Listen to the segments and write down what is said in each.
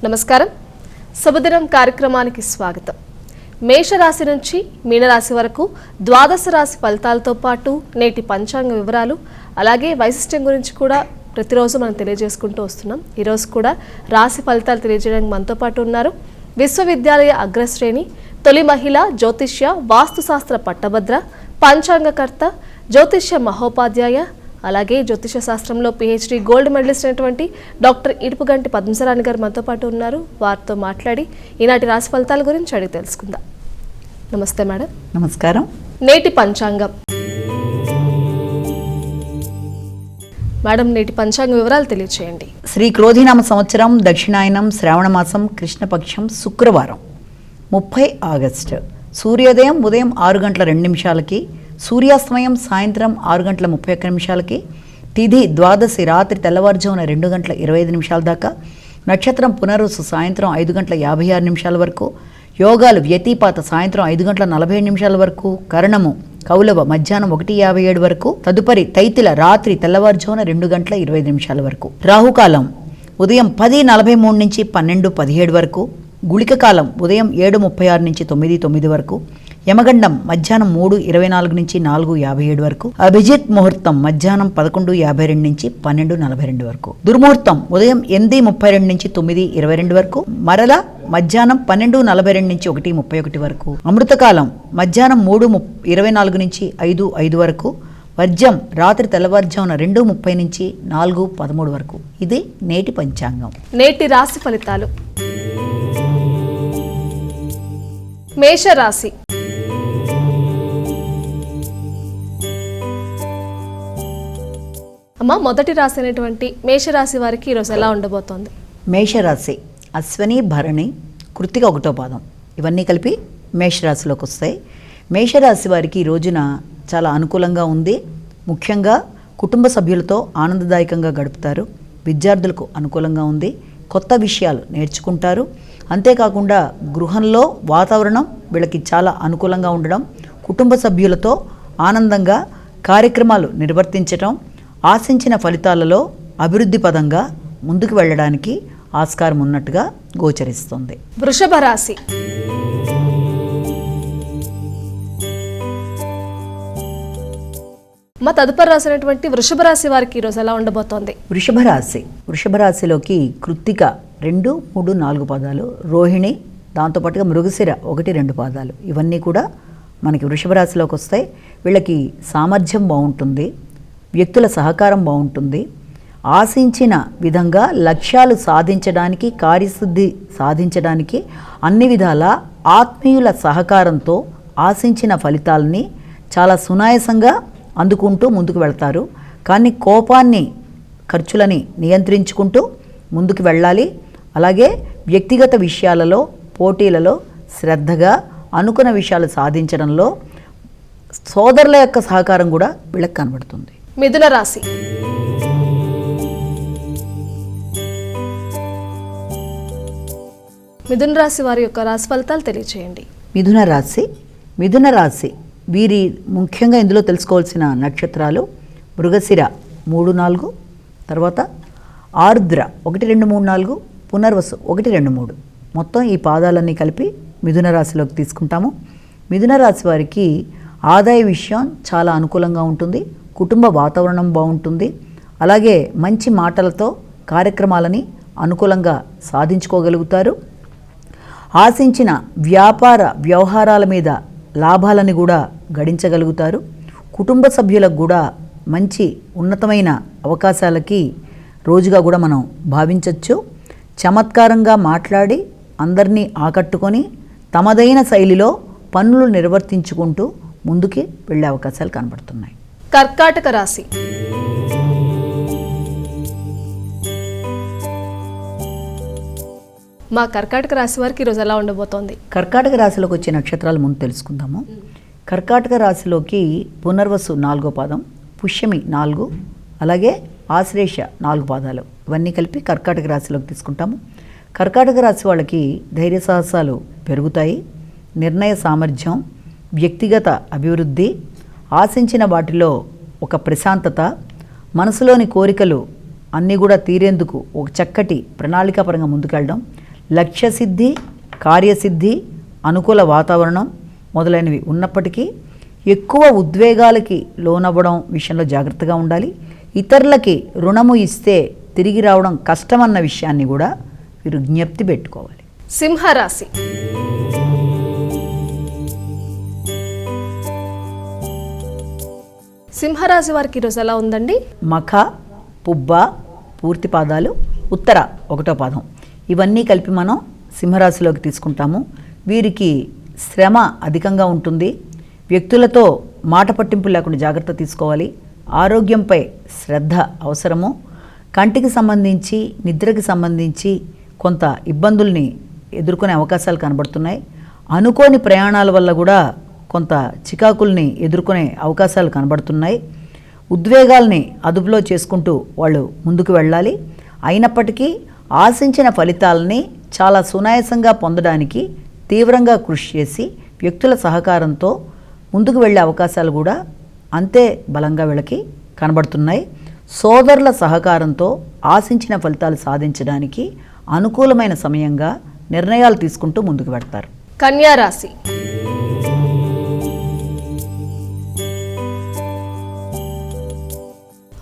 నమస్కారం. శుభదినం కార్యక్రమానికి స్వాగతం. మేషరాశి నుంచి మీనరాశి వరకు ద్వాదశ రాశి ఫలితాలతో పాటు నేటి పంచాంగ వివరాలు అలాగే వైశిష్ట్యం గురించి కూడా ప్రతిరోజు మనం తెలియజేసుకుంటూ వస్తున్నాం. ఈరోజు కూడా రాశి ఫలితాలు తెలియజేయడానికి మనతో పాటు ఉన్నారు విశ్వవిద్యాలయ అగ్రశ్రేణి, తొలి మహిళ జ్యోతిష్య వాస్తుశాస్త్ర పట్టభద్ర, పంచాంగకర్త, జ్యోతిష్య మహోపాధ్యాయ అలాగే జ్యోతిష శాస్త్రంలో పిహెచ్డి గోల్డ్ మెడలిస్ట్ అయినటువంటి డాక్టర్ ఇడుపుగంటి పద్మసరాణి గారు మనతో పాటు ఉన్నారు. వారితో మాట్లాడి ఈనాటి రాశి ఫలితాల గురించి అడిగి తెలుసుకుందాం. నమస్తే మేడం. నమస్కారం. నేటి పంచాంగం మేడం, నేటి పంచాంగ వివరాలు తెలియచేయండి. శ్రీ క్రోధినామ సంవత్సరం, దక్షిణాయనం, శ్రావణ మాసం, కృష్ణపక్షం, శుక్రవారం 30 ఆగస్టు. సూర్యోదయం ఉదయం 6 గంటల 2 నిమిషాలకి, సూర్యాస్తమయం సాయంత్రం 6 గంటల 31 నిమిషాలకి, తిథి ద్వాదశి రాత్రి తెల్లవారుజామున 2 గంటల 25 నిమిషాల దాకా, నక్షత్రం పునరుసు సాయంత్రం 5 గంటల 56 నిమిషాల వరకు, యోగాలు వ్యతిపాత సాయంత్రం 5 గంటల 47 నిమిషాల వరకు, కరణము కౌలవ మధ్యాహ్నం 1:57 వరకు, తదుపరి తైతిల రాత్రి తెల్లవారుజామున 2 గంటల 25 నిమిషాల వరకు, రాహుకాలం ఉదయం 10:43 నుంచి 12:17 వరకు, గుళిక కాలం ఉదయం 7:36 నుంచి 9:09 వరకు, యమగండం మధ్యాహ్నం 3:24 నుంచి 4:57 వరకు, అభిజిత్ ముహూర్తం మధ్యాహ్నం 11:52 నుంచి 12:42 వరకు, దుర్ముహూర్తం ఉదయం 8:32 నుంచి 9:22 వరకు, మరల మధ్యాహ్నం 12:42 నుంచి 1:31 వరకు, అమృతకాలం మధ్యాహ్నం 3:24 నుంచి 5:05 వరకు, వర్జం రాత్రి తెల్లవారుజామున 2:30 నుంచి 4:13 వరకు. ఇది నేటి పంచాంగం. నేటి రాశి ఫలితాలు. మేషరాశి. అమ్మ, మొదటి రాశి అయినటువంటి మేషరాశి వారికి ఈరోజు ఎలా ఉండబోతోంది? మేషరాశి అశ్వని, భరణి, కృత్తిక 1వ పాదం ఇవన్నీ కలిపి మేషరాశిలోకి వస్తాయి. మేషరాశి వారికి ఈ రోజున చాలా అనుకూలంగా ఉంది. ముఖ్యంగా కుటుంబ సభ్యులతో ఆనందదాయకంగా గడుపుతారు. విద్యార్థులకు అనుకూలంగా ఉంది. కొత్త విషయాలు నేర్చుకుంటారు. అంతేకాకుండా గృహంలో వాతావరణం వీళ్ళకి చాలా అనుకూలంగా ఉండడం, కుటుంబ సభ్యులతో ఆనందంగా కార్యక్రమాలు నిర్వర్తించడం, ఆశించిన ఫలితాలలో అభివృద్ధి పదంగా ముందుకు వెళ్ళడానికి ఆస్కారం ఉన్నట్టుగా గోచరిస్తుంది. వృషభ రాశి. మా తదుపరి రాసినటువంటి వృషభ రాశి వారికి ఈరోజు ఎలా ఉండబోతోంది? వృషభ రాశిలోకి కృత్తిక 2, 3, 4 పాదాలు, రోహిణి, దాంతోపాటుగా మృగశిర 1, 2 పాదాలు ఇవన్నీ కూడా మనకి వృషభ రాశిలోకి వస్తాయి. వీళ్ళకి సామర్థ్యం బాగుంటుంది, వ్యక్తుల సహకారం బాగుంటుంది, ఆశించిన విధంగా లక్ష్యాలు సాధించడానికి, కార్యసిద్ధి సాధించడానికి అన్ని విధాల ఆత్మీయుల సహకారంతో ఆశించిన ఫలితాలని చాలా సునాయాసంగా అందుకుంటూ ముందుకు వెళ్తారు. కానీ కోపాన్ని, ఖర్చులని నియంత్రించుకుంటూ ముందుకు వెళ్ళాలి. అలాగే వ్యక్తిగత విషయాలలో, పోటీలలో శ్రద్ధగా అనుకున్న విషయాలు సాధించడంలో సోదరుల యొక్క సహకారం కూడా వీళ్ళకి కనబడుతుంది. మిథున రాశి. మిథున రాశి వారి యొక్క రాశి ఫలితాలు తెలియచేయండి. మిథున రాశి వీరి ముఖ్యంగా ఇందులో తెలుసుకోవాల్సిన నక్షత్రాలు మృగశిర 3, 4, తర్వాత ఆర్ద్ర 1, 2, 3, 4, పునర్వసు 1, 2, 3 మొత్తం ఈ పాదాలన్నీ కలిపి మిథున రాశిలోకి తీసుకుంటాము. మిథున రాశి వారికి ఆదాయ విషయం చాలా అనుకూలంగా ఉంటుంది. కుటుంబ వాతావరణం బాగుంటుంది. అలాగే మంచి మాటలతో కార్యక్రమాలని అనుకూలంగా సాధించుకోగలుగుతారు. ఆశించిన వ్యాపార వ్యవహారాల మీద లాభాలని కూడా గడించగలుగుతారు. కుటుంబ సభ్యులకు కూడా మంచి ఉన్నతమైన అవకాశాలకి రోజుగా కూడా మనం భావించవచ్చు. చమత్కారంగా మాట్లాడి అందరినీ ఆకట్టుకొని తమదైన శైలిలో పనులు నిర్వర్తించుకుంటూ ముందుకి వెళ్ళే అవకాశాలు కనబడుతున్నాయి. కర్కాటక రాశి. మా కర్కాటక రాశి వారికి ఈరోజు ఎలా ఉండబోతోంది? కర్కాటక రాశిలోకి వచ్చే నక్షత్రాలు ముందు తెలుసుకుందాము. కర్కాటక రాశిలోకి పునర్వసు 4వ పాదం, పుష్యమి 4, అలాగే ఆశ్లేష 4 పాదాలు ఇవన్నీ కలిపి కర్కాటక రాశిలోకి తీసుకుంటాము. కర్కాటక రాశి వాళ్ళకి ధైర్య సాహసాలు పెరుగుతాయి. నిర్ణయ సామర్థ్యం, వ్యక్తిగత అభివృద్ధి, ఆశించిన వాటిలో ఒక ప్రశాంతత, మనసులోని కోరికలు అన్నీ కూడా తీరేందుకు ఒక చక్కటి ప్రణాళికాపరంగా ముందుకెళ్ళడం, లక్ష్యసిద్ధి, కార్యసిద్ధి, అనుకూల వాతావరణం మొదలైనవి ఉన్నప్పటికీ ఎక్కువ ఉద్వేగాలకి లోనవ్వడం విషయంలో జాగ్రత్తగా ఉండాలి. ఇతరులకి రుణము ఇస్తే తిరిగి రావడం కష్టమన్న విషయాన్ని కూడా వీరు జ్ఞప్తి పెట్టుకోవాలి. సింహరాశి. సింహరాశి వారికి ఈరోజు ఎలా ఉందండి? మఖ, పుబ్బ పూర్తి పాదాలు, ఉత్తర 1వ పాదం ఇవన్నీ కలిపి మనం సింహరాశిలోకి తీసుకుంటాము. వీరికి శ్రమ అధికంగా ఉంటుంది. వ్యక్తులతో మాట పట్టింపు లేకుండా జాగ్రత్త తీసుకోవాలి. ఆరోగ్యంపై శ్రద్ధ అవసరము. కంటికి సంబంధించి, నిద్రకి సంబంధించి కొంత ఇబ్బందుల్ని ఎదుర్కొనే అవకాశాలు కనబడుతున్నాయి. అనుకోని ప్రయాణాల వల్ల కూడా కొంత చికాకుల్ని ఎదుర్కొనే అవకాశాలు కనబడుతున్నాయి. ఉద్వేగాల్ని అదుపులో చేసుకుంటూ వాళ్ళు ముందుకు వెళ్ళాలి. అయినప్పటికీ ఆశించిన ఫలితాలని చాలా సునాయాసంగా పొందడానికి తీవ్రంగా కృషి చేసి వ్యక్తుల సహకారంతో ముందుకు వెళ్ళే అవకాశాలు కూడా అంతే బలంగా వీళ్ళకి కనబడుతున్నాయి. సోదరుల సహకారంతో ఆశించిన ఫలితాలు సాధించడానికి అనుకూలమైన సమయంగా నిర్ణయాలు తీసుకుంటూ ముందుకు పెడతారు. కన్యా రాశి.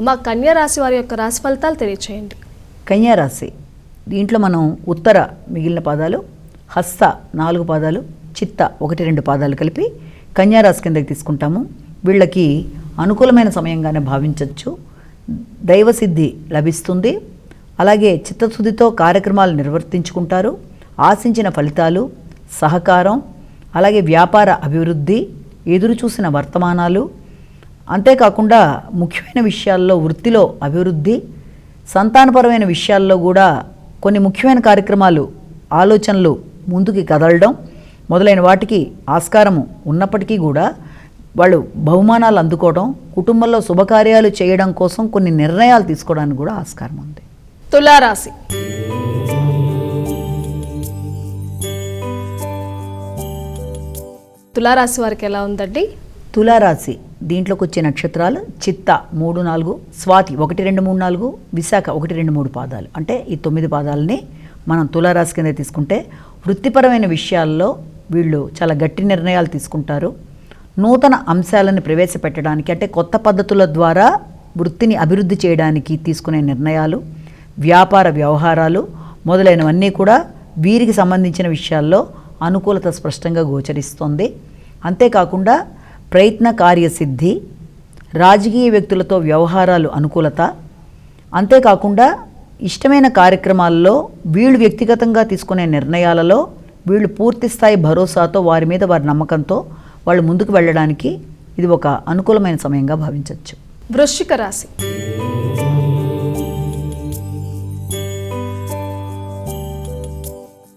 మా కన్యా రాశి వారి యొక్క రాశి ఫలితాలు తెలియచేయండి. కన్యా రాశి, దీంట్లో మనం ఉత్తర మిగిలిన పాదాలు, హస్త 4 పాదాలు, చిత్త 1-2 పాదాలు కలిపి కన్యా రాశి కిందకి తీసుకుంటాము. వీళ్ళకి అనుకూలమైన సమయంగానే భావించవచ్చు. దైవసిద్ధి లభిస్తుంది. అలాగే చిత్తశుద్ధితో కార్యక్రమాలు నిర్వర్తించుకుంటారు. ఆశించిన ఫలితాలు, సహకారం, అలాగే వ్యాపార అభివృద్ధి, ఎదురు చూసిన వర్తమానాలు, అంతేకాకుండా ముఖ్యమైన విషయాల్లో వృత్తిలో అభివృద్ధి, సంతానపరమైన విషయాల్లో కూడా కొన్ని ముఖ్యమైన కార్యక్రమాలు, ఆలోచనలు ముందుకి కదలడం మొదలైన వాటికి ఆస్కారము ఉన్నప్పటికీ కూడా వాళ్ళు బహుమానాలు అందుకోవడం, కుటుంబంలో శుభకార్యాలు చేయడం కోసం కొన్ని నిర్ణయాలు తీసుకోవడానికి కూడా ఆస్కారం ఉంది. తులారాశి. తులారాశి వారికి ఎలా ఉందండి? తులారాశి, దీంట్లోకి వచ్చే నక్షత్రాలు చిత్త 3-4, స్వాతి 1-2-3-4, విశాఖ 1-2-3 పాదాలు. అంటే ఈ 9 పాదాలని మనం తులారాశి కింద తీసుకుంటే వృత్తిపరమైన విషయాల్లో వీళ్ళు చాలా గట్టి నిర్ణయాలు తీసుకుంటారు. నూతన అంశాలను ప్రవేశపెట్టడానికి, అంటే కొత్త పద్ధతుల ద్వారా వృత్తిని అభివృద్ధి చేయడానికి తీసుకునే నిర్ణయాలు, వ్యాపార వ్యవహారాలు మొదలైనవన్నీ కూడా వీరికి సంబంధించిన విషయాల్లో అనుకూలత స్పష్టంగా గోచరిస్తోంది. అంతేకాకుండా ప్రయత్న కార్యసిద్ధి, రాజకీయ వ్యక్తులతో వ్యవహారాలు అనుకూలత, అంతేకాకుండా ఇష్టమైన కార్యక్రమాల్లో వీళ్ళు వ్యక్తిగతంగా తీసుకునే నిర్ణయాలలో వీళ్ళు పూర్తి స్థాయి భరోసాతో, వారి మీద వారి నమ్మకంతో వాళ్ళు ముందుకు వెళ్ళడానికి ఇది ఒక అనుకూలమైన సమయంగా భావించవచ్చు. వృశ్చిక రాశి.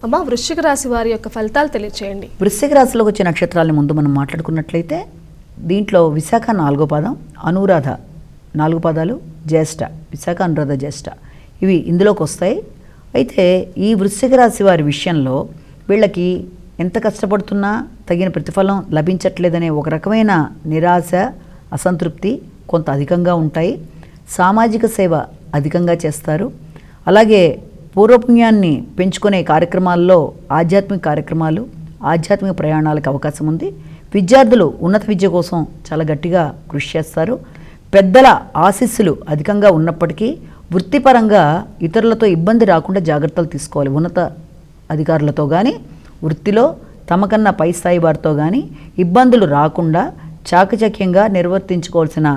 అమ్మా, వృశ్చిక రాశి వారి యొక్క ఫలితాలు తెలియచేయండి. వృశ్చిక రాశిలోకి వచ్చే నక్షత్రాలని ముందు మనం మాట్లాడుకున్నట్లయితే దీంట్లో విశాఖ 4వ పాదం, అనురాధ 4 పాదాలు, జ్యేష్ఠ, విశాఖ, అనురాధ, జ్యేష్ఠ ఇవి ఇందులోకి వస్తాయి. అయితే ఈ వృశ్చిక రాశి వారి విషయంలో వీళ్ళకి ఎంత కష్టపడుతున్నా తగిన ప్రతిఫలం లభించట్లేదనే ఒక రకమైన నిరాశ, అసంతృప్తి కొంత అధికంగా ఉంటాయి. సామాజిక సేవ అధికంగా చేస్తారు. అలాగే పూర్వపుణ్యాన్ని పెంచుకునే కార్యక్రమాల్లో ఆధ్యాత్మిక కార్యక్రమాలు, ఆధ్యాత్మిక ప్రయాణాలకు అవకాశం ఉంది. విద్యార్థులు ఉన్నత విద్య కోసం చాలా గట్టిగా కృషి చేస్తారు. పెద్దల ఆశీస్సులు అధికంగా ఉన్నప్పటికీ వృత్తిపరంగా ఇతరులతో ఇబ్బంది రాకుండా జాగ్రత్తలు తీసుకోవాలి. ఉన్నత అధికారులతో కానీ, వృత్తిలో తమకన్నా పై స్థాయి వారితో కానీ ఇబ్బందులు రాకుండా చాకచక్యంగా నిర్వర్తించుకోవాల్సిన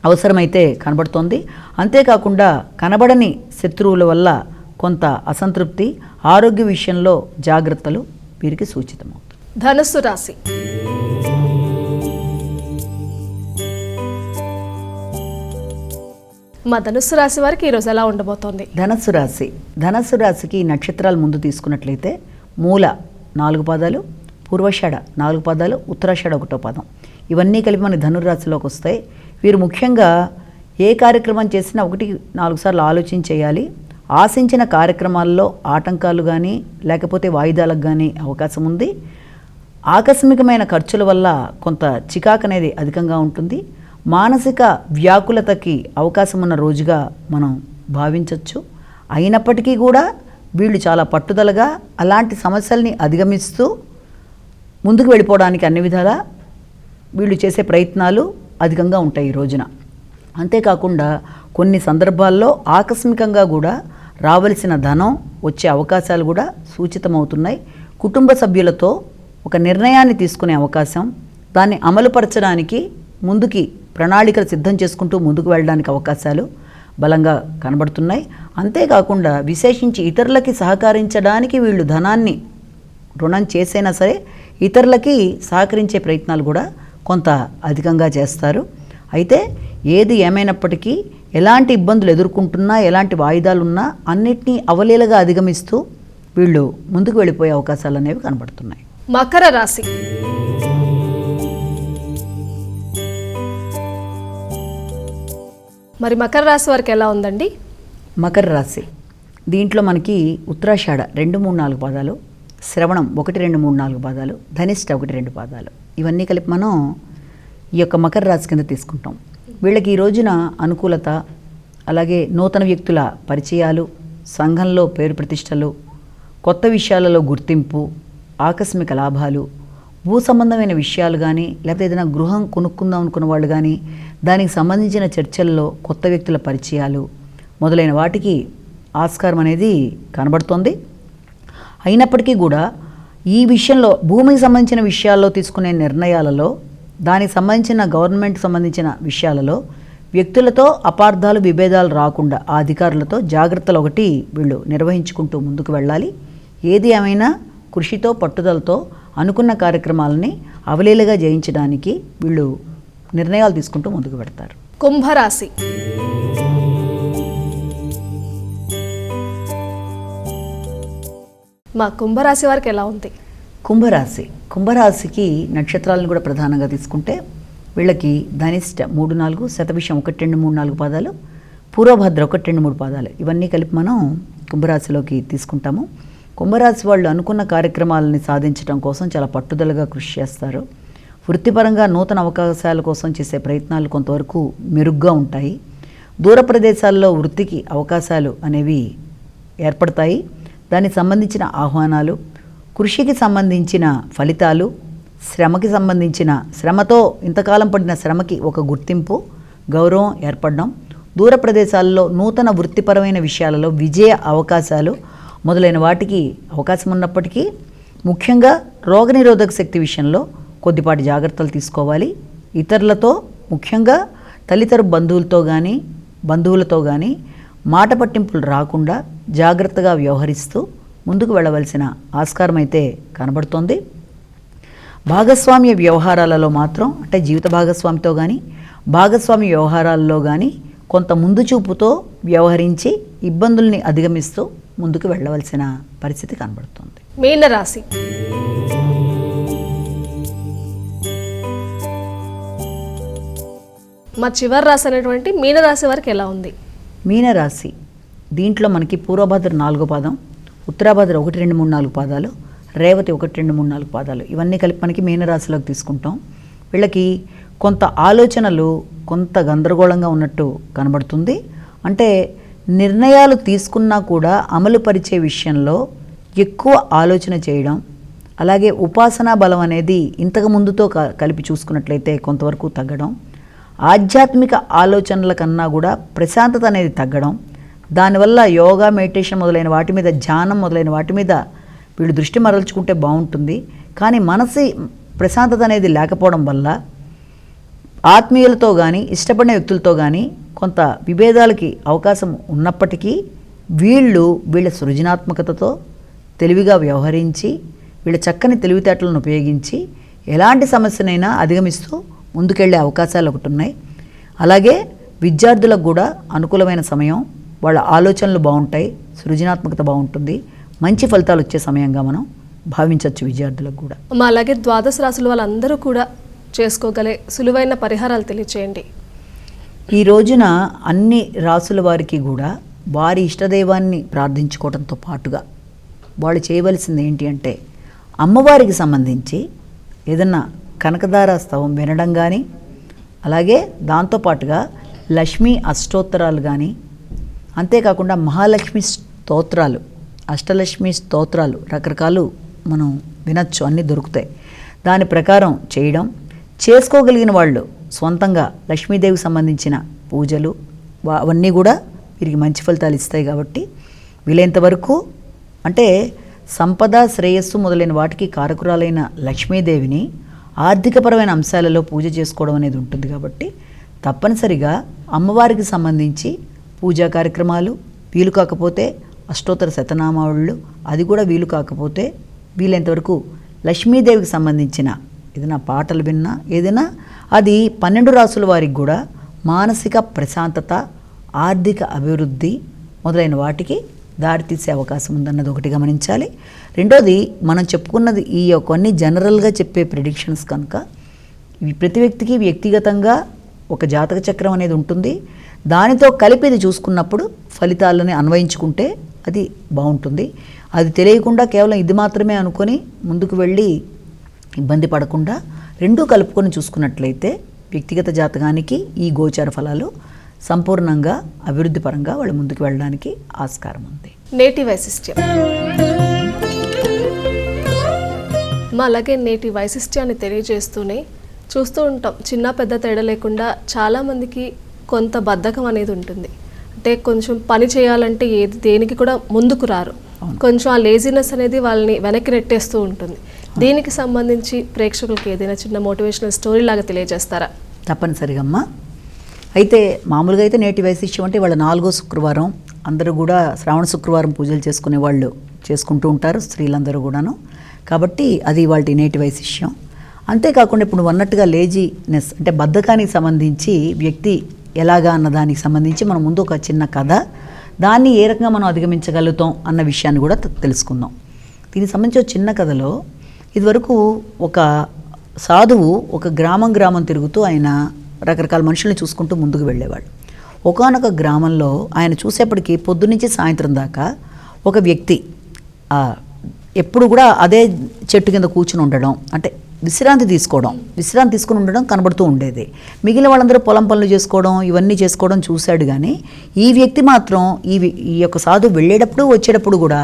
అవసరమైతే కనబడుతోంది. అంతేకాకుండా కనబడని శత్రువుల వల్ల కొంత అసంతృప్తి, ఆరోగ్య విషయంలో జాగ్రత్తలు వీరికి సూచితమవుతాయి. ధనుస్సు రాశి. మా ధనుస్సు రాశి వారికి ఈరోజు ఎలా ఉండబోతోంది? ధనుస్సు రాశి, ధనుస్సు రాశికి నక్షత్రాలు ముందు తీసుకున్నట్లయితే మూల 4 పాదాలు, పూర్వషాఢ 4 పాదాలు, ఉత్తరాషాఢ 1వ పాదం ఇవన్నీ కలిపి మన ధనుర్రాశిలోకి వస్తాయి. వీరు ముఖ్యంగా ఏ కార్యక్రమం చేసినా 1-4 సార్లు ఆలోచించి చేయాలి. ఆశించిన కార్యక్రమాల్లో ఆటంకాలు కానీ లేకపోతే వాయిదాలకు కానీ అవకాశం ఉంది. ఆకస్మికమైన ఖర్చుల వల్ల కొంత చికాకు అనేది అధికంగా ఉంటుంది. మానసిక వ్యాకులతకి అవకాశం ఉన్న రోజుగా మనం భావించవచ్చు. అయినప్పటికీ కూడా వీళ్ళు చాలా పట్టుదలగా అలాంటి సమస్యల్ని అధిగమిస్తూ ముందుకు వెళ్ళిపోవడానికి అన్ని విధాలా వీళ్ళు చేసే ప్రయత్నాలు అధికంగా ఉంటాయి ఈ రోజున. అంతేకాకుండా కొన్ని సందర్భాల్లో ఆకస్మికంగా కూడా రావలసిన ధనం వచ్చే అవకాశాలు కూడా సూచితమవుతున్నాయి. కుటుంబ సభ్యులతో ఒక నిర్ణయాన్ని తీసుకునే అవకాశం, దాన్ని అమలుపరచడానికి ముందుకి ప్రణాళికలు సిద్ధం చేసుకుంటూ ముందుకు వెళ్ళడానికి అవకాశాలు బలంగా కనబడుతున్నాయి. అంతేకాకుండా విశేషించి ఇతరులకి సహకరించడానికి వీళ్ళు ధనాన్ని రుణం చేసైనా సరే ఇతరులకి సహకరించే ప్రయత్నాలు కూడా కొంత అధికంగా చేస్తారు. అయితే ఏది ఏమైనప్పటికీ ఎలాంటి ఇబ్బందులు ఎదుర్కొంటున్నా, ఎలాంటి వాయిదాలున్నా అన్నిటినీ అవలీలగా అధిగమిస్తూ వీళ్ళు ముందుకు వెళ్ళిపోయే అవకాశాలు అనేవి కనబడుతున్నాయి. మకర రాశి. మరి మకర రాశి వారికి ఎలా ఉందండి? మకర రాశి దీంట్లో మనకి ఉత్తరాషాఢ 2, 3, 4 పాదాలు, శ్రవణం 1, 2, 3, 4 పాదాలు, ధనిష్ట 1, 2 పాదాలు ఇవన్నీ కలిపి మనం ఈ యొక్క మకర రాశి కింద తీసుకుంటాం. వీళ్ళకి ఈ రోజున అనుకూలత, అలాగే నూతన వ్యక్తుల పరిచయాలు, సంఘంలో పేరు ప్రతిష్టలు, కొత్త విషయాలలో గుర్తింపు, ఆకస్మిక లాభాలు, భూ సంబంధమైన విషయాలు కానీ లేకపోతే ఏదైనా గృహం కొనుక్కుందాం అనుకున్న వాళ్ళు కానీ దానికి సంబంధించిన చర్చల్లో కొత్త వ్యక్తుల పరిచయాలు మొదలైన వాటికి ఆస్కారం అనేది కనబడుతోంది. అయినప్పటికీ కూడా ఈ విషయంలో భూమికి సంబంధించిన విషయాల్లో తీసుకునే నిర్ణయాలలో, దానికి సంబంధించిన గవర్నమెంట్ సంబంధించిన విషయాలలో వ్యక్తులతో అపార్థాలు, విభేదాలు రాకుండా ఆ అధికారులతో జాగ్రత్తలు ఒకటి వీళ్ళు నిర్వహించుకుంటూ ముందుకు వెళ్ళాలి. ఏది ఏమైనా కృషితో, పట్టుదలతో అనుకున్న కార్యక్రమాలని అవలీలగా జయించడానికి వీళ్ళు నిర్ణయాలు తీసుకుంటూ ముందుకు పెడతారు. కుంభరాశి. మా కుంభరాశి వారికి ఎలా ఉంది? కుంభరాశికి నక్షత్రాలను కూడా ప్రధానంగా తీసుకుంటే వీళ్ళకి ధనిష్ట 3, 4, శతభిషం 1, 2, 3, 4 పాదాలు, పూర్వభద్ర 1, 2, 3 పాదాలు ఇవన్నీ కలిపి మనం కుంభరాశిలోకి తీసుకుంటాము. కుంభరాశి వాళ్ళు అనుకున్న కార్యక్రమాలని సాధించడం కోసం చాలా పట్టుదలగా కృషి చేస్తారు. వృత్తిపరంగా నూతన అవకాశాల కోసం చేసే ప్రయత్నాలు కొంతవరకు మెరుగ్గా ఉంటాయి. దూర ప్రదేశాల్లో వృత్తికి అవకాశాలు అనేవి ఏర్పడతాయి. దానికి సంబంధించిన ఆహ్వానాలు, కృషికి సంబంధించిన ఫలితాలు, శ్రమకి సంబంధించిన శ్రమతో ఇంతకాలం పడిన శ్రమకి ఒక గుర్తింపు, గౌరవం ఏర్పడడం, దూర ప్రదేశాల్లో నూతన వృత్తిపరమైన విషయాలలో విజయ అవకాశాలు మొదలైన వాటికి అవకాశం ఉన్నప్పటికీ ముఖ్యంగా రోగనిరోధక శక్తి విషయంలో కొద్దిపాటి జాగ్రత్తలు తీసుకోవాలి. ఇతరులతో, ముఖ్యంగా తల్లితర బంధువులతో కానీ మాట పట్టింపులు రాకుండా జాగ్రత్తగా వ్యవహరిస్తూ ముందుకు వెళ్ళవలసిన ఆస్కారం అయితే కనబడుతోంది. భాగస్వామ్య వ్యవహారాలలో మాత్రం, అంటే జీవిత భాగస్వామితో కానీ భాగస్వామి వ్యవహారాల్లో కానీ కొంత ముందు చూపుతో వ్యవహరించి ఇబ్బందుల్ని అధిగమిస్తూ ముందుకు వెళ్ళవలసిన పరిస్థితి కనబడుతుంది. మీనరాశి. మా చివరి రాశి అనేటువంటి మీనరాశి వారికి ఎలా ఉంది? మీనరాశి దీంట్లో మనకి పూర్వభద్ర 4 పాదం, ఉత్తరాభద్ర 1, 2, 3, 4 పాదాలు, రేవతి 1, 2, 3, 4 పాదాలు ఇవన్నీ కలిపి మనకి మీనరాశిలోకి తీసుకుంటాం. వీళ్ళకి కొంత ఆలోచనలు కొంత గందరగోళంగా ఉన్నట్టు కనబడుతుంది. అంటే నిర్ణయాలు తీసుకున్నా కూడా అమలు పరిచే విషయంలో ఎక్కువ ఆలోచన చేయడం, అలాగే ఉపాసనా బలం అనేది ఇంతకు ముందుతో కలిపి చూసుకున్నట్లయితే కొంతవరకు తగ్గడం, ఆధ్యాత్మిక ఆలోచనల కన్నా కూడా ప్రశాంతత అనేది తగ్గడం, దానివల్ల యోగా, మెడిటేషన్ మొదలైన వాటి మీద, ధ్యానం మొదలైన వాటి మీద వీళ్ళు దృష్టి మరల్చుకుంటే బాగుంటుంది. కానీ మనసు ప్రశాంతత అనేది లేకపోవడం వల్ల ఆత్మీయులతో కానీ ఇష్టపడిన వ్యక్తులతో కానీ కొంత విభేదాలకి అవకాశం ఉన్నప్పటికీ వీళ్ళ సృజనాత్మకతతో తెలివిగా వ్యవహరించి వీళ్ళ చక్కని తెలివితేటలను ఉపయోగించి ఎలాంటి సమస్యనైనా అధిగమిస్తూ ముందుకెళ్లే అవకాశాలు ఒకటి ఉన్నాయి. అలాగే విద్యార్థులకు కూడా అనుకూలమైన సమయం, వాళ్ళ ఆలోచనలు బాగుంటాయి, సృజనాత్మకత బాగుంటుంది, మంచి ఫలితాలు వచ్చే సమయంగా మనం భావించవచ్చు విద్యార్థులకు కూడా. అలాగే ద్వాదశ రాశుల వాళ్ళందరూ కూడా చేసుకోగలే సులువైన పరిహారాలు తెలియచేయండి. ఈ రోజున అన్ని రాసుల వారికి కూడా వారి ఇష్టదైవాన్ని ప్రార్థించుకోవడంతో పాటుగా వాళ్ళు చేయవలసింది ఏంటి అంటే అమ్మవారికి సంబంధించి ఏదన్నా కనకదార స్తవం వినడం కానీ, అలాగే దాంతోపాటుగా లక్ష్మీ అష్టోత్తరాలు కానీ, అంతేకాకుండా మహాలక్ష్మి స్తోత్రాలు అష్టలక్ష్మి స్తోత్రాలు రకరకాలు మనం వినొచ్చు, అన్నీ దొరుకుతాయి. దాని ప్రకారం చేయడం, చేసుకోగలిగిన వాళ్ళు సొంతంగా లక్ష్మీదేవికి సంబంధించిన పూజలు అవన్నీ కూడా వీరికి మంచి ఫలితాలు ఇస్తాయి. కాబట్టి వీలైనంత వరకు అంటే సంపద, శ్రేయస్సు మొదలైన వాటికి కారకురాలైన లక్ష్మీదేవిని ఆర్థికపరమైన అంశాలలో పూజ చేసుకోవడం అనేది ఉంటుంది. కాబట్టి తప్పనిసరిగా అమ్మవారికి సంబంధించి పూజా కార్యక్రమాలు, వీలు కాకపోతే అష్టోత్తర శతనామావళులు, అది కూడా వీలు కాకపోతే వీలైనంతవరకు లక్ష్మీదేవికి సంబంధించిన ఏదైనా పాటలు విన్నా ఏదైనా అది 12 రాసుల వారికి కూడా మానసిక ప్రశాంతత, ఆర్థిక అభివృద్ధి మొదలైన వాటికి దారితీసే అవకాశం ఉందన్నది ఒకటి గమనించాలి. రెండోది, మనం చెప్పుకున్నది ఈ కొన్ని జనరల్గా చెప్పే ప్రిడిక్షన్స్ కనుక ఇవి ప్రతి వ్యక్తికి వ్యక్తిగతంగా ఒక జాతక చక్రం అనేది ఉంటుంది. దానితో కలిపి ఇది చూసుకున్నప్పుడు ఫలితాలని అన్వయించుకుంటే అది బాగుంటుంది. అది తెలియకుండా కేవలం ఇది మాత్రమే అనుకొని ముందుకు వెళ్ళి ఇబ్బంది పడకుండా రెండూ కలుపుకొని చూసుకున్నట్లయితే వ్యక్తిగత జాతకానికి ఈ గోచార ఫలాలు సంపూర్ణంగా అభివృద్ధి పరంగా వాళ్ళు ముందుకు వెళ్ళడానికి ఆస్కారం ఉంది. నేటి వైశిష్ట్యం. అలాగే నేటి వైశిష్ట్యాన్ని తెలియజేస్తూనే చూస్తూ ఉంటాం, చిన్న పెద్ద తేడా లేకుండా చాలామందికి కొంత బద్ధకం అనేది ఉంటుంది. అంటే కొంచెం పని చేయాలంటే దేనికి కూడా ముందుకు రారు. కొంచెం ఆ లేజినెస్ అనేది వాళ్ళని వెనక్కి నెట్టేస్తూ ఉంటుంది. దీనికి సంబంధించి ప్రేక్షకులకి ఏదైనా చిన్న మోటివేషనల్ స్టోరీ లాగా తెలియజేస్తారా? తప్పనిసరిగా అమ్మా. అయితే మామూలుగా అయితే నేటి వైశిష్ట్యం అంటే వాళ్ళ 4వ శుక్రవారం అందరూ కూడా శ్రావణ శుక్రవారం పూజలు చేసుకునే వాళ్ళు చేసుకుంటూ ఉంటారు, స్త్రీలందరూ కూడాను. కాబట్టి అది వాళ్ళ నేటి వైశిష్ట్యం. అంతేకాకుండా ఇప్పుడు నువ్వు అన్నట్టుగా లేజీనెస్ అంటే బద్ధకానికి సంబంధించి వ్యక్తి ఎలాగా అన్న దానికి సంబంధించి మనం ముందు ఒక చిన్న కథ, దాన్ని ఏ రకంగా మనం అధిగమించగలుగుతాం అన్న విషయాన్ని కూడా తెలుసుకుందాం. దీనికి సంబంధించి ఒక చిన్న కథలో ఇదివరకు ఒక సాధువు ఒక గ్రామం తిరుగుతూ ఆయన రకరకాల మనుషుల్ని చూసుకుంటూ ముందుకు వెళ్ళేవాడు. ఒకానొక గ్రామంలో ఆయన చూసేప్పటికీ పొద్దున్నుంచి సాయంత్రం దాకా ఒక వ్యక్తి ఎప్పుడు కూడా అదే చెట్టు కింద కూర్చుని ఉండడం, అంటే విశ్రాంతి తీసుకుని ఉండడం కనబడుతూ ఉండేది. మిగిలిన వాళ్ళందరూ పొలం పనులు చేసుకోవడం ఇవన్నీ చేసుకోవడం చూశాడు. కానీ ఈ వ్యక్తి మాత్రం ఈ యొక్క సాధువు వెళ్ళేటప్పుడు వచ్చేటప్పుడు కూడా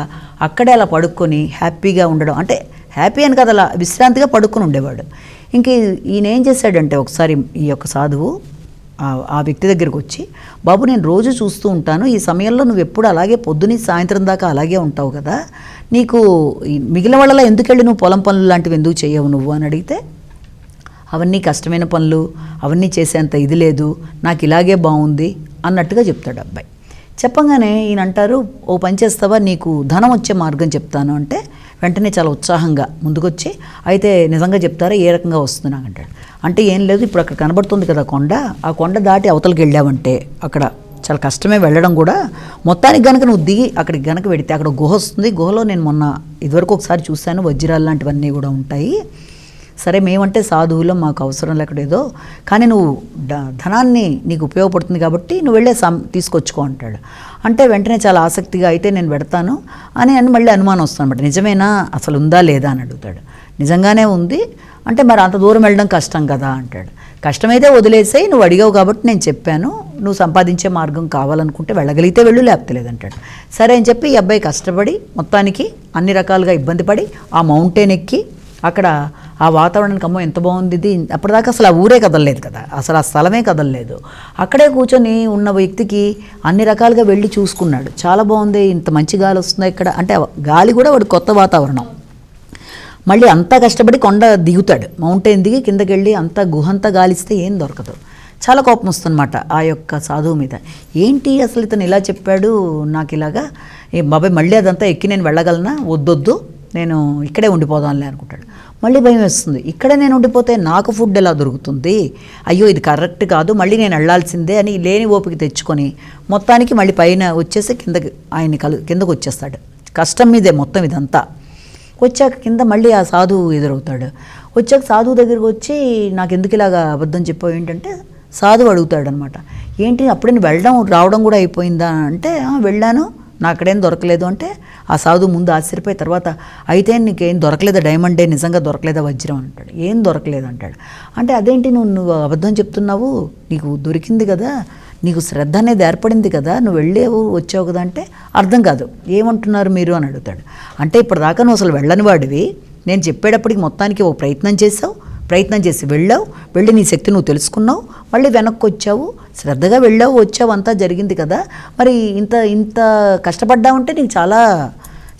అక్కడే అలా పడుక్కొని హ్యాపీగా ఉండడం, అంటే హ్యాపీ అని కదా అలా విశ్రాంతిగా పడుకొని ఉండేవాడు. ఇంక ఈయన ఏం చేశాడంటే ఒకసారి ఈ యొక్క సాధువు ఆ వ్యక్తి దగ్గరికి వచ్చి, బాబు నేను రోజు చూస్తూ ఉంటాను, ఈ సమయంలో నువ్వు ఎప్పుడు అలాగే పొద్దుని సాయంత్రం దాకా అలాగే ఉంటావు కదా, నీకు మిగిలిన వాళ్ళలో ఎందుకు వెళ్ళి నువ్వు పొలం పనులు లాంటివి ఎందుకు చేయవు నువ్వు అని అడిగితే, అవన్నీ కష్టమైన పనులు, అవన్నీ చేసేంత ఇది లేదు, నాకు ఇలాగే బాగుంది అన్నట్టుగా చెప్తాడు అబ్బాయి. చెప్పగానే ఈయన అంటారు, ఓ పని చేస్తావా, నీకు ధనం వచ్చే మార్గం చెప్తాను అంటే వెంటనే చాలా ఉత్సాహంగా ముందుకొచ్చి, అయితే నిజంగా చెప్తారా, ఏ రకంగా వస్తున్నా అంటాడు. అంటే ఏం లేదు, ఇప్పుడు అక్కడ కనబడుతుంది కదా కొండ, ఆ కొండ దాటి అవతలకి వెళ్ళావంటే అక్కడ చాలా కష్టమే వెళ్ళడం కూడా, మొత్తానికి కనుక నువ్వు దిగి అక్కడికి కనుక వెడితే అక్కడ గుహ వస్తుంది, గుహలో నేను మొన్న ఇదివరకు ఒకసారి చూశాను, వజ్రాలు లాంటివన్నీ కూడా ఉంటాయి. సరే మేమంటే సాధువులో మాకు అవసరం లేకడేదో, కానీ నువ్వు ధనాన్ని నీకు ఉపయోగపడుతుంది కాబట్టి నువ్వు వెళ్ళే తీసుకొచ్చుకో అంటాడు. అంటే వెంటనే చాలా ఆసక్తిగా అయితే నేను పెడతాను అని మళ్ళీ అనుమానం వస్తుంది అనమాట. నిజమేనా, అసలు ఉందా లేదా అని అడుగుతాడు. నిజంగానే ఉంది అంటే మరి అంత దూరం వెళ్ళడం కష్టం కదా అంటాడు. కష్టమైతే వదిలేసాయి, నువ్వు అడిగావు కాబట్టి నేను చెప్పాను, నువ్వు సంపాదించే మార్గం కావాలనుకుంటే వెళ్ళగలిగితే వెళ్ళు, లేకపోతే లేదంటాడు. సరే అని చెప్పి ఈ అబ్బాయి కష్టపడి మొత్తానికి అన్ని రకాలుగా ఇబ్బంది పడి ఆ మౌంటైన్ ఎక్కి అక్కడ ఆ వాతావరణానికి అమ్మో ఎంత బాగుంది ఇది, అప్పటిదాకా అసలు ఆ ఊరే కదలలేదు కదా, అసలు ఆ స్థలమే కదలలేదు. అక్కడే కూర్చొని ఉన్న వ్యక్తికి అన్ని రకాలుగా వెళ్ళి చూసుకున్నాడు, చాలా బాగుంది, ఇంత మంచి గాలి వస్తుంది ఇక్కడ అంటే, గాలి కూడా వాడు కొత్త వాతావరణం. మళ్ళీ అంతా కష్టపడి కొండ దిగుతాడు, మౌంటైన్ దిగి కిందకి వెళ్ళి అంతా గుహంతా గాలిస్తే ఏం దొరకదు. చాలా కోపం వస్తుందన్నమాట ఆ యొక్క సాధువు మీద. ఏంటి అసలు ఇతను ఇలా చెప్పాడు, నాకు ఇలాగా బాబాయ్ మళ్ళీ అదంతా ఎక్కి నేను వెళ్ళగలనా, వద్దొద్దు నేను ఇక్కడే ఉండిపోదాంలే అనుకుంటాడు. మళ్ళీ భయం వేస్తుంది, ఇక్కడే నేను ఉండిపోతే నాకు ఫుడ్ ఎలా దొరుకుతుంది, అయ్యో ఇది కరెక్ట్ కాదు, మళ్ళీ నేను వెళ్ళాల్సిందే అని లేని ఓపిక తెచ్చుకొని మొత్తానికి మళ్ళీ పైన వచ్చేసి కిందకు వచ్చేస్తాడు. కష్టం మీదే మొత్తం ఇదంతా. వచ్చాక కింద మళ్ళీ ఆ సాధువు ఎదురవుతాడు. వచ్చాక సాధువు దగ్గరికి వచ్చి, నాకు ఎందుకు ఇలాగా అబద్ధం చెప్పావు ఏంటంటే, సాధువు అడుగుతాడు అనమాట, ఏంటి అప్పుడే వెళ్ళడం రావడం కూడా అయిపోయిందా అంటే, వెళ్ళాను నాకు అక్కడేం దొరకలేదు అంటే, ఆ సాధువు ముందు ఆశ్చర్యపోయి తర్వాత, అయితే నీకేం దొరకలేదా డైమండే, నిజంగా దొరకలేదా వజ్రం అంటాడు. ఏం దొరకలేదు అంటాడు. అంటే అదేంటి నువ్వు అబద్ధం చెప్తున్నావు, నీకు దొరికింది కదా, నీకు శ్రద్ధ అనేది ఏర్పడింది కదా, నువ్వు వెళ్ళేవు వచ్చావు కదా అంటే అర్థం కాదు. ఏమంటున్నారు మీరు అని అడుగుతాడు. అంటే ఇప్పటిదాకా నువ్వు అసలు వెళ్ళని వాడివి, నేను చెప్పేటప్పటికి మొత్తానికి ఓ ప్రయత్నం చేసావు, ప్రయత్నం చేసి వెళ్ళావు, వెళ్ళి నీ శక్తి నువ్వు తెలుసుకున్నావు, మళ్ళీ వెనక్కి వచ్చావు, శ్రద్ధగా వెళ్ళావు వచ్చావు, అంతా జరిగింది కదా. మరి ఇంత ఇంత కష్టపడ్డావుంటే నీకు చాలా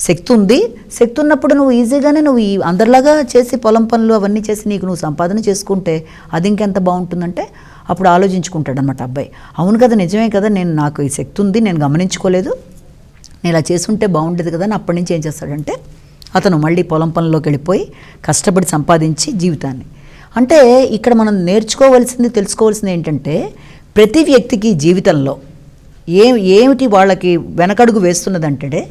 శక్తి ఉంది. శక్తి ఉన్నప్పుడు నువ్వు ఈజీగానే నువ్వు ఈ అందరిలాగా చేసి పొలం పనులు అవన్నీ చేసి నీకు నువ్వు సంపాదన చేసుకుంటే అది ఇంకెంత బాగుంటుందంటే అప్పుడు ఆలోచించుకుంటాడు అనమాట అబ్బాయి. అవును కదా, నిజమే కదా, నాకు ఈ శక్తి ఉంది, నేను గమనించుకోలేదు, నేను ఇలా చేసుంటే బాగుండేది కదా అని అప్పటి నుంచి ఏం చేస్తాడంటే అతను మళ్ళీ పొలం పనుల్లోకి వెళ్ళిపోయి కష్టపడి సంపాదించి జీవితాన్ని. అంటే ఇక్కడ మనం నేర్చుకోవాల్సింది తెలుసుకోవాల్సింది ఏంటంటే ప్రతి వ్యక్తికి జీవితంలో ఏమిటి వాళ్ళకి వెనకడుగు వేస్తున్నదంటే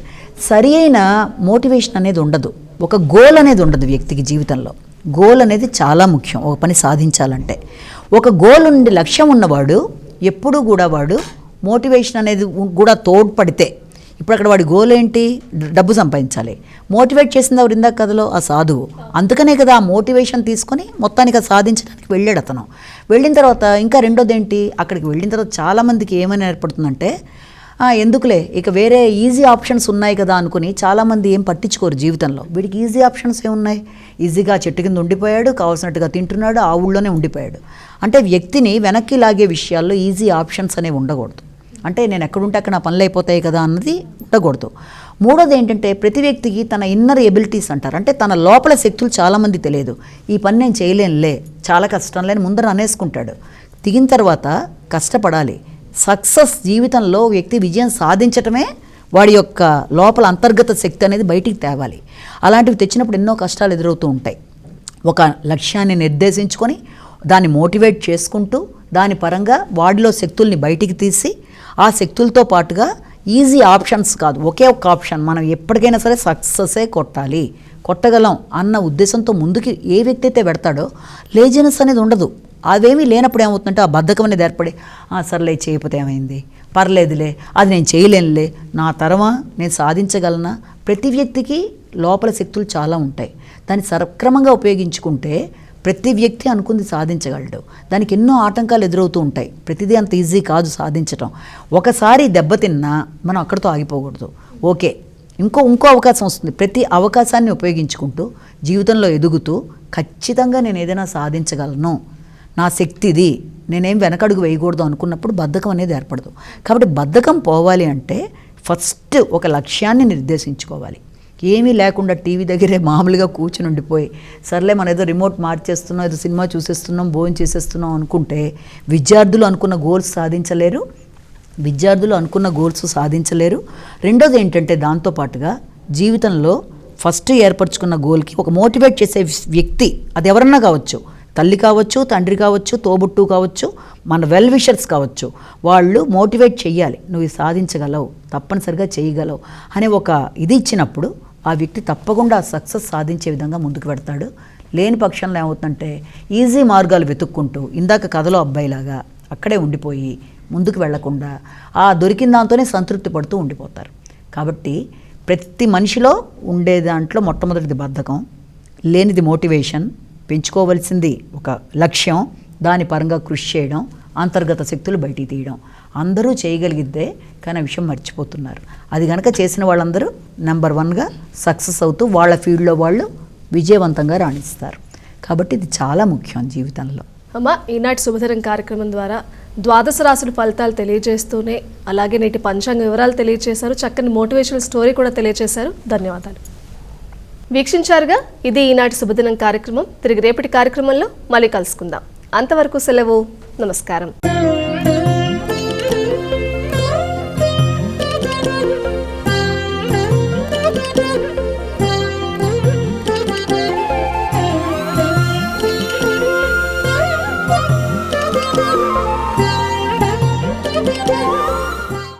సరి అయిన మోటివేషన్ అనేది ఉండదు, ఒక గోల్ అనేది ఉండదు వ్యక్తికి జీవితంలో. గోల్ అనేది చాలా ముఖ్యం ఒక పని సాధించాలంటే. ఒక గోల్ ఉండి లక్ష్యం ఉన్నవాడు ఎప్పుడూ కూడా వాడు మోటివేషన్ అనేది కూడా తోడ్పడితే, ఇప్పుడు అక్కడ వాడి గోల్ ఏంటి, డబ్బు సంపాదించాలి. మోటివేట్ చేసింది ఎవరు ఇందాక కథలో, ఆ సాధువు. అందుకనే కదా ఆ మోటివేషన్ తీసుకొని మొత్తానికి అది సాధించడానికి వెళ్ళాడు అతను. వెళ్ళిన తర్వాత ఇంకా రెండోది ఏంటి, అక్కడికి వెళ్ళిన తర్వాత చాలామందికి ఏమని ఏర్పడుతుందంటే ఎందుకులే ఇక వేరే ఈజీ ఆప్షన్స్ ఉన్నాయి కదా అనుకుని చాలామంది ఏం పట్టించుకోరు జీవితంలో. వీడికి ఈజీ ఆప్షన్స్ ఏమున్నాయి, ఈజీగా చెట్టు కింద ఉండిపోయాడు, కావాల్సినట్టుగా తింటున్నాడు, ఆ ఊళ్ళోనే ఉండిపోయాడు. అంటే వ్యక్తిని వెనక్కి లాగే విషయాల్లో ఈజీ ఆప్షన్స్ అనేవి ఉండకూడదు. అంటే నేను ఎక్కడుంటే అక్కడ నా పనులు అయిపోతాయి కదా అన్నది ఉండకూడదు. మూడోది ఏంటంటే ప్రతి వ్యక్తికి తన ఇన్నర్ ఎబిలిటీస్ అంటారు, అంటే తన లోపల శక్తులు చాలామంది తెలియదు. ఈ పని నేను చేయలేనులే, చాలా కష్టం లేని ముందర అనేసుకుంటాడు. దిగిన తర్వాత కష్టపడాలి. సక్సెస్ జీవితంలో వ్యక్తి విజయం సాధించటమే వాడి యొక్క లోపల అంతర్గత శక్తి అనేది బయటికి తేవాలి. అలాంటివి తెచ్చినప్పుడు ఎన్నో కష్టాలు ఎదురవుతూ ఉంటాయి. ఒక లక్ష్యాన్ని నిర్దేశించుకొని దాన్ని మోటివేట్ చేసుకుంటూ దాని పరంగా వాడిలో శక్తుల్ని బయటికి తీసి ఆ శక్తులతో పాటుగా ఈజీ ఆప్షన్స్ కాదు, ఒకే ఒక్క ఆప్షన్, మనం ఎప్పటికైనా సరే సక్సెస్సే కొట్టగలం అన్న ఉద్దేశంతో ముందుకి ఏ వ్యక్తి అయితే పెడతాడో లేజినెస్ అనేది ఉండదు. అవేమీ లేనప్పుడు ఏమవుతుందంటే ఆ బద్ధకం అనేది ఏర్పడి సర్లే చేయకపోతే ఏమైంది, పర్లేదులే, అది నేను చేయలేనులే, నా తరమా నేను సాధించగలనా. ప్రతి వ్యక్తికి లోపల శక్తులు చాలా ఉంటాయి. దాన్ని సక్రమంగా ఉపయోగించుకుంటే ప్రతి వ్యక్తి అనుకుంది సాధించగలడు. దానికి ఎన్నో ఆటంకాలు ఎదురవుతూ ఉంటాయి. ప్రతిదీ అంత ఈజీ కాదు సాధించటం. ఒకసారి దెబ్బతిన్నా మనం అక్కడితో ఆగిపోకూడదు. ఓకే, ఇంకో అవకాశం వస్తుంది. ప్రతి అవకాశాన్ని ఉపయోగించుకుంటూ జీవితంలో ఎదుగుతూ ఖచ్చితంగా నేను ఏదైనా సాధించగలను, నా శక్తి ఇది, నేనేం వెనకడుగు వేయకూడదు అనుకున్నప్పుడు బద్ధకం అనేది ఏర్పడదు. కాబట్టి బద్ధకం పోవాలి అంటే ఫస్ట్ ఒక లక్ష్యాన్ని నిర్దేశించుకోవాలి. ఏమీ లేకుండా టీవీ దగ్గరే మామూలుగా కూర్చుని ఉండిపోయి సర్లే మనం ఏదో రిమోట్ మార్చేస్తున్నాం, ఏదో సినిమా చూసేస్తున్నాం, భోజనం చేసేస్తున్నాం అనుకుంటే విద్యార్థులు అనుకున్న గోల్స్ సాధించలేరు. రెండోది ఏంటంటే దాంతోపాటుగా జీవితంలో ఫస్ట్ ఏర్పరచుకున్న గోల్కి ఒక మోటివేట్ చేసే వ్యక్తి, అది ఎవరన్నా కావచ్చు, తల్లి కావచ్చు, తండ్రి కావచ్చు, తోబుట్టు కావచ్చు, మన వెల్ విషర్స్ కావచ్చు, వాళ్ళు మోటివేట్ చెయ్యాలి. నువ్వు సాధించగలవు, తప్పనిసరిగా చేయగలవు అనే ఒక ఇది ఇచ్చినప్పుడు ఆ వ్యక్తి తప్పకుండా సక్సెస్ సాధించే విధంగా ముందుకు పెడతాడు. లేని పక్షంలో ఏమవుతుందంటే ఈజీ మార్గాలు వెతుక్కుంటూ ఇందాక కథలో అబ్బాయిలాగా అక్కడే ఉండిపోయి ముందుకు వెళ్లకుండా ఆ దొరికిన దాంతోనే సంతృప్తి పడుతూ ఉండిపోతారు. కాబట్టి ప్రతి మనిషిలో ఉండే దాంట్లో మొట్టమొదటిది బద్ధకం, లేనిది మోటివేషన్, పెంచుకోవలసింది ఒక లక్ష్యం, దాని పరంగా కృషి చేయడం, అంతర్గత శక్తులు బయటికి తీయడం. అందరూ చేయగలిగిద్దే, కానీ ఆ విషయం మర్చిపోతున్నారు. అది కనుక చేసిన వాళ్ళందరూ నెంబర్ 1గా సక్సెస్ అవుతూ వాళ్ళ ఫీల్డ్లో వాళ్ళు విజయవంతంగా రాణిస్తారు. కాబట్టి ఇది చాలా ముఖ్యం జీవితంలో. అమ్మ, ఈనాటి శుభతరం కార్యక్రమం ద్వారా ద్వాదశ రాశుల ఫలితాలు తెలియజేస్తూనే అలాగే నేటి పంచాంగ వివరాలు తెలియజేశారు, చక్కని మోటివేషనల్ స్టోరీ కూడా తెలియజేశారు. ధన్యవాదాలు. వీక్షించారుగా, ఇది ఈనాటి శుభదినం కార్యక్రమం. తిరిగి రేపటి కార్యక్రమంలో మళ్ళీ కలుసుకుందాం. అంతవరకు సెలవు. నమస్కారం.